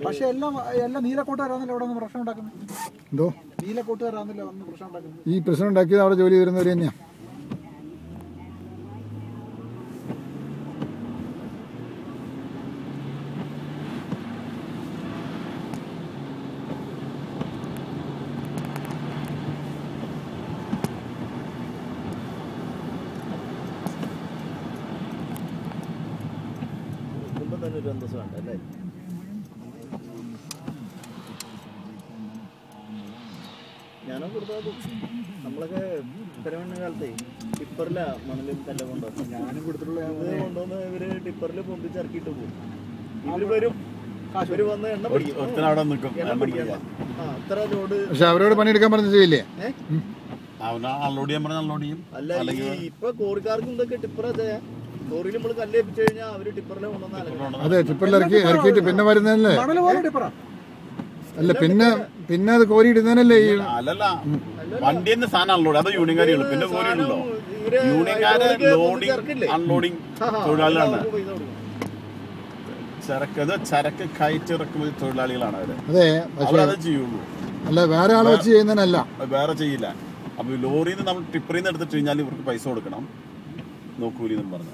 പക്ഷെ എല്ലാം നീലക്കോട്ടുകാരാണല്ലോ അവിടെ നിന്ന് പ്രശ്നം ഉണ്ടാക്കുന്നത്. എന്തോ നീലക്കോട്ടുകാരാണല്ലോ വന്ന് പ്രശ്നം ഉണ്ടാക്കുന്നത്. ഈ പ്രശ്നം ഉണ്ടാക്കിയത് അവിടെ ജോലി വരുന്നവർ തന്നെയാണ്. ഒരു അന്തസ്സ് വേണ്ട അല്ലേ? ഞാനും കൊടുത്താൽ നമ്മളൊക്കെ പെരുമണ്ണ കാലത്തെ ടിപ്പറിലാ മണലും കല്ലും കൊണ്ടുവന്നു. ഞാനും കൊടുത്തിട്ടുള്ള കൊണ്ടുവന്ന് ഇവര് ടിപ്പറിൽ പൊന്തിച്ച് ഇറക്കിയിട്ട് പോകും. ഇവര് വരും, ഇവര് വന്ന് എണ്ണ പിടിക്കും. അത്ര ലോഡ്. പക്ഷെ അവരോട് പണിയെടുക്കാൻ പറഞ്ഞ ചെയ്യില്ലേ? അല്ല, ഇപ്പൊ കോറിക്കാർക്കും ഇതൊക്കെ ടിപ്പറാ ചെയ്യാ. കോറിയിൽ നമ്മള് കല്ലേപ്പിച്ചു കഴിഞ്ഞാൽ അവര് ടിപ്പറിലെ കൊണ്ടുവന്ന. അതെ, ടിപ്പറിൽ ഇറക്കിയിട്ട് പിന്നെ വരുന്നതല്ലേ? അല്ല, പിന്നെ അത് കോരി ഇടുന്നതല്ലേ? ഈ അല്ലല്ല, വണ്ടിന്റെ സാധനമാണല്ലോ അത്. യൂണിയൻകാരികള് പിന്നെ കോരിയുണ്ടല്ലോ. യൂണിയൻകാര് ലോഡിങ് അൺലോഡിങ് തൊഴിലാളികളാണ്. ചരക്ക് കയറ്റിറക്കുന്ന തൊഴിലാളികളാണ് അവര്. അതെ, അവരത് ചെയ്യുള്ളൂ. അല്ല, വേറെ ആളെ വെച്ച് ചെയ്യുന്നതല്ല. വേറെ ചെയ്യില്ല. അപ്പൊ ലോറിയിൽ നിന്ന് നമ്മൾ ടിപ്പറിൽ നിന്ന് എടുത്തിട്ട് കഴിഞ്ഞാൽ ഇവർക്ക് പൈസ കൊടുക്കണം, നോക്കൂലി എന്ന് പറഞ്ഞു.